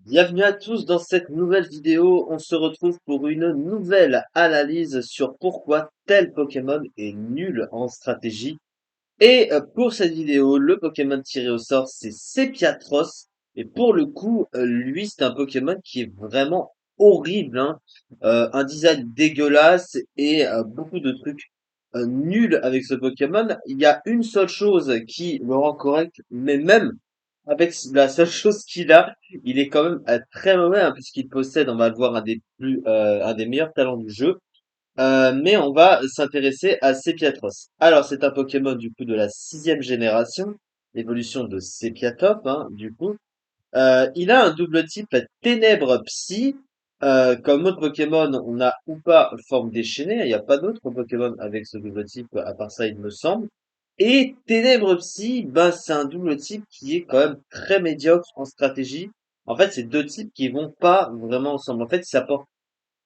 Bienvenue à tous dans cette nouvelle vidéo. On se retrouve pour une nouvelle analyse sur pourquoi tel Pokémon est nul en stratégie. Et pour cette vidéo, le Pokémon tiré au sort, c'est Sepiatros. Et pour le coup, lui, c'est un Pokémon qui est vraiment horrible, hein. Un design dégueulasse et beaucoup de trucs nuls avec ce Pokémon. Il y a une seule chose qui le rend correct, mais même avec la seule chose qu'il a, il est quand même très mauvais, hein, puisqu'il possède, on va le voir, un des meilleurs talents du jeu. Mais on va s'intéresser à Sepiatros. Alors, c'est un Pokémon du coup de la sixième génération, l'évolution de Sepiatop, hein, du coup. Il a un double type Ténèbres Psy. Comme autre Pokémon, on a ou pas forme déchaînée. Il n'y a pas d'autres Pokémon avec ce double type, à part ça, il me semble. Et Ténèbres Psy, ben, c'est un double type qui est quand même très médiocre en stratégie. En fait, c'est deux types qui vont pas vraiment ensemble. En fait, ça apporte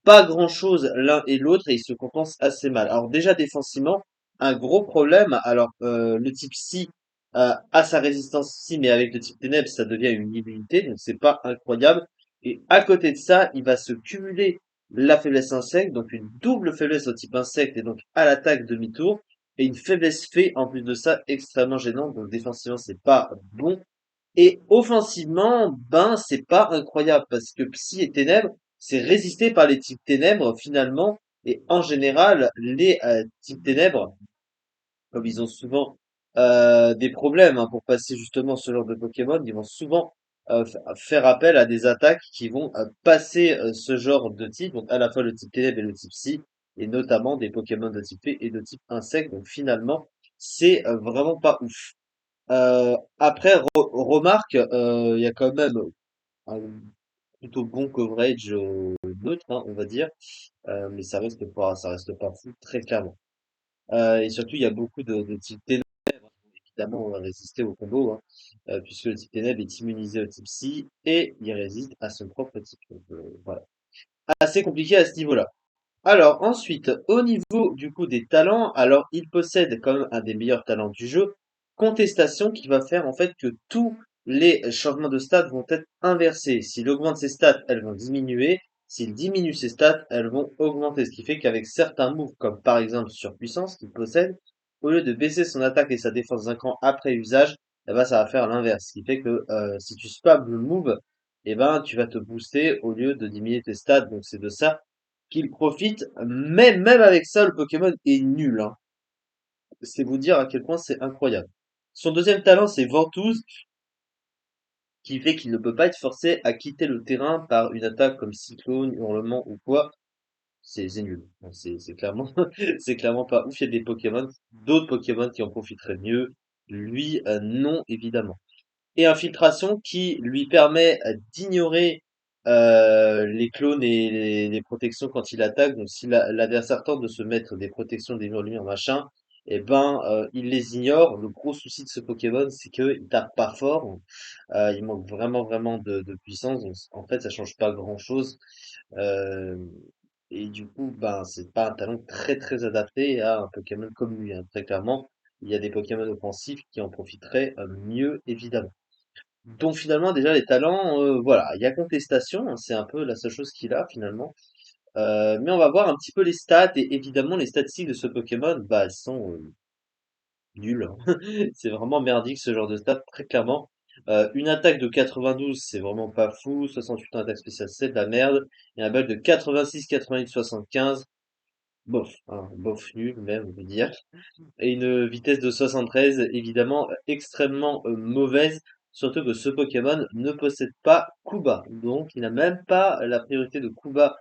pas grand-chose l'un et l'autre et ils se compensent assez mal. Alors déjà défensivement, un gros problème. Alors le type Psy a sa résistance Psy, mais avec le type Ténèbres, ça devient une immunité, donc c'est pas incroyable. Et à côté de ça, il va se cumuler la faiblesse insecte, donc une double faiblesse au type insecte et donc à l'attaque demi-tour, et une faiblesse fée en plus de ça extrêmement gênante. Donc défensivement, c'est pas bon. Et offensivement, ben, c'est pas incroyable parce que Psy et Ténèbres, c'est résisté par les types Ténèbres finalement. Et en général, les types Ténèbres, comme ils ont souvent des problèmes, hein, pour passer justement ce genre de Pokémon, ils vont souvent faire appel à des attaques qui vont passer ce genre de type, donc à la fois le type Ténèbres et le type Psy, et notamment des Pokémon de type Fée et de type Insecte. Donc finalement, c'est vraiment pas ouf. Après, remarque, il y a quand même un plutôt bon coverage neutre, hein, on va dire, mais ça reste pas fou, très clairement. Et surtout, il y a beaucoup de types ténèbres, évidemment, résister au combo, hein, puisque le type ténèbres est immunisé au type psy et il résiste à son propre type. Donc, voilà. Assez compliqué à ce niveau-là. Alors ensuite, au niveau du coup des talents, alors il possède quand même un des meilleurs talents du jeu, contestation, qui va faire en fait que tous les changements de stats vont être inversés. S'il augmente ses stats, elles vont diminuer. S'il diminue ses stats, elles vont augmenter. Ce qui fait qu'avec certains moves, comme par exemple surpuissance qu'il possède, au lieu de baisser son attaque et sa défense d'un cran après usage, eh ben, ça va faire l'inverse. Ce qui fait que si tu spams le move, eh ben, tu vas te booster au lieu de diminuer tes stats. Donc c'est de ça qu'il profite, mais même avec ça, le Pokémon est nul, hein. C'est vous dire à quel point c'est incroyable. Son deuxième talent, c'est Ventouse, qui fait qu'il ne peut pas être forcé à quitter le terrain par une attaque comme Cyclone, Hurlement ou quoi. C'est nul. Bon, c'est clairement, c'est clairement pas ouf. Il y a d'autres Pokémon qui en profiteraient mieux. Lui, non, évidemment. Et infiltration qui lui permet d'ignorer les clones et les protections quand il attaque. Donc si l'adversaire tente de se mettre des protections, des murs de lumière, machin, et ben il les ignore. Le gros souci de ce Pokémon, c'est qu'il tape pas fort. Il manque vraiment vraiment de puissance. Donc en fait, ça change pas grand-chose. Euh, et du coup, ben c'est pas un talent très très adapté à un Pokémon comme lui, hein, très clairement. Il y a des Pokémon offensifs qui en profiteraient mieux, évidemment. Donc finalement déjà les talents, voilà, il y a contestation, hein, c'est un peu la seule chose qu'il a finalement. Mais on va voir un petit peu les stats et évidemment les statistiques de ce Pokémon, bah elles sont nulles, hein. C'est vraiment merdique ce genre de stats, très clairement. Une attaque de 92, c'est vraiment pas fou. 68 en attaque spéciale, c'est de la merde. Et un bug de 86, 88, 75, bof, hein, bof nul même, on peut dire. Et une vitesse de 73, évidemment extrêmement mauvaise, surtout que ce Pokémon ne possède pas Kuba, donc il n'a même pas la priorité de Kuba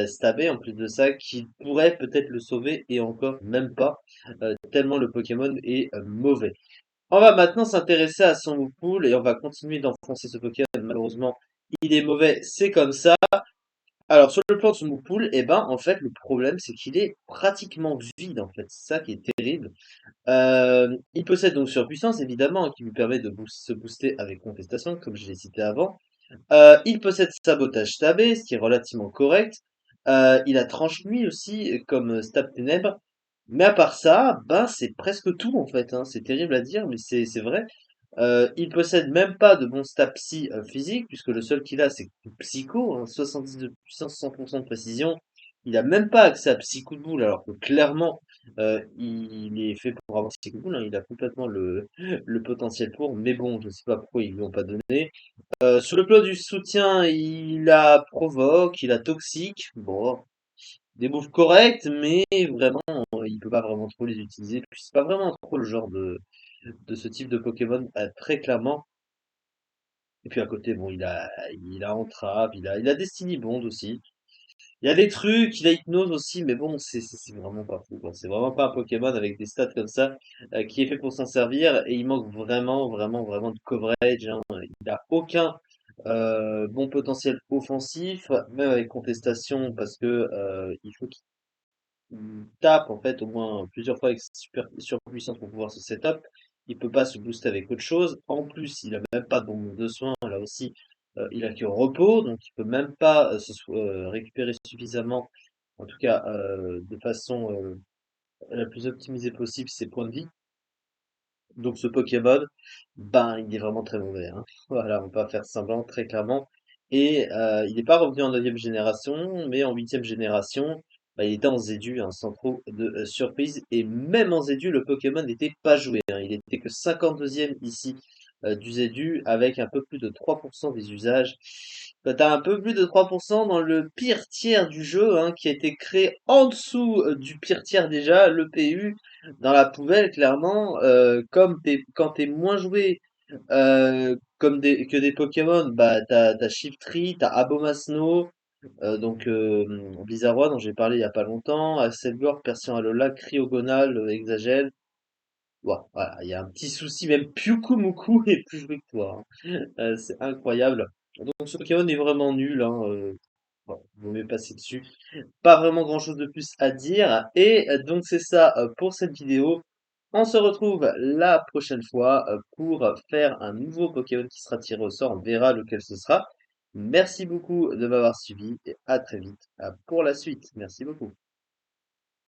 stabé, en plus de ça, qui pourrait peut-être le sauver, et encore même pas, tellement le Pokémon est mauvais. On va maintenant s'intéresser à son pool, et on va continuer d'enfoncer ce Pokémon, malheureusement il est mauvais, c'est comme ça. Alors, sur le plan de son pool, eh ben, en fait, le problème, c'est qu'il est pratiquement vide, en fait. C'est ça qui est terrible. Il possède donc surpuissance, évidemment, qui lui permet de se booster avec contestation, comme je l'ai cité avant. Il possède sabotage stabé, ce qui est relativement correct. Il a tranche-nuit aussi, comme stab ténèbres. Mais à part ça, ben, c'est presque tout, en fait, hein. C'est terrible à dire, mais c'est vrai. Il possède même pas de bon stat psy physique, puisque le seul qu'il a, c'est Psycho, hein, 70 de puissance, 100% de précision. Il a même pas accès à Psycho de boule, alors que clairement, il est fait pour avoir Psycho de boule, hein. Il a complètement le potentiel pour, mais bon, je sais pas pourquoi ils lui ont pas donné. Sur le plan du soutien, il a Provoque, il a Toxique, bon, des moves corrects, mais vraiment, il peut pas vraiment trop les utiliser. Puis c'est pas vraiment trop le genre de ce type de Pokémon, très clairement. Et puis à côté, bon, il a Entrave, il a Destiny Bond aussi. Il y a des trucs, il a Hypnose aussi, mais bon, c'est vraiment pas fou, quoi. C'est vraiment pas un Pokémon avec des stats comme ça, qui est fait pour s'en servir, et il manque vraiment, vraiment, vraiment de coverage, hein. Il a aucun bon potentiel offensif, même avec contestation, parce que il faut qu'il tape en fait au moins plusieurs fois avec super surpuissance pour pouvoir se setup. Il peut pas se booster avec autre chose. En plus, il a même pas de bonbon de soin. Là aussi, il a que repos, donc il peut même pas récupérer suffisamment, en tout cas de façon la plus optimisée possible, ses points de vie. Donc ce Pokémon, ben il est vraiment très mauvais, hein. Voilà, on va pas faire semblant très clairement. Et il n'est pas revenu en 9e génération, mais en 8e génération, bah, il était en Zédu, hein, sans trop de surprise. Et même en Zédu, le Pokémon n'était pas joué, hein. Il était que 52e ici du Zédu, avec un peu plus de 3% des usages. Bah, t'as un peu plus de 3% dans le pire tiers du jeu, hein, qui a été créé en dessous du pire tiers déjà, le PU dans la poubelle, clairement. Comme quand t'es moins joué que des Pokémon, bah t'as Shiftry, t'as Abomasnow, donc Blizzard, dont j'ai parlé il y a pas longtemps, Accelgor, Persian Alola, Cryogonal, Exagel. Voilà, il y a un petit souci, même Pyukumuku est plus joué que toi, hein. C'est incroyable. Donc ce Pokémon est vraiment nul, hein. Bon, vaut mieux passer dessus. Pas vraiment grand-chose de plus à dire. Et donc c'est ça pour cette vidéo. On se retrouve la prochaine fois pour faire un nouveau Pokémon qui sera tiré au sort. On verra lequel ce sera. Merci beaucoup de m'avoir suivi et à très vite pour la suite. Merci beaucoup.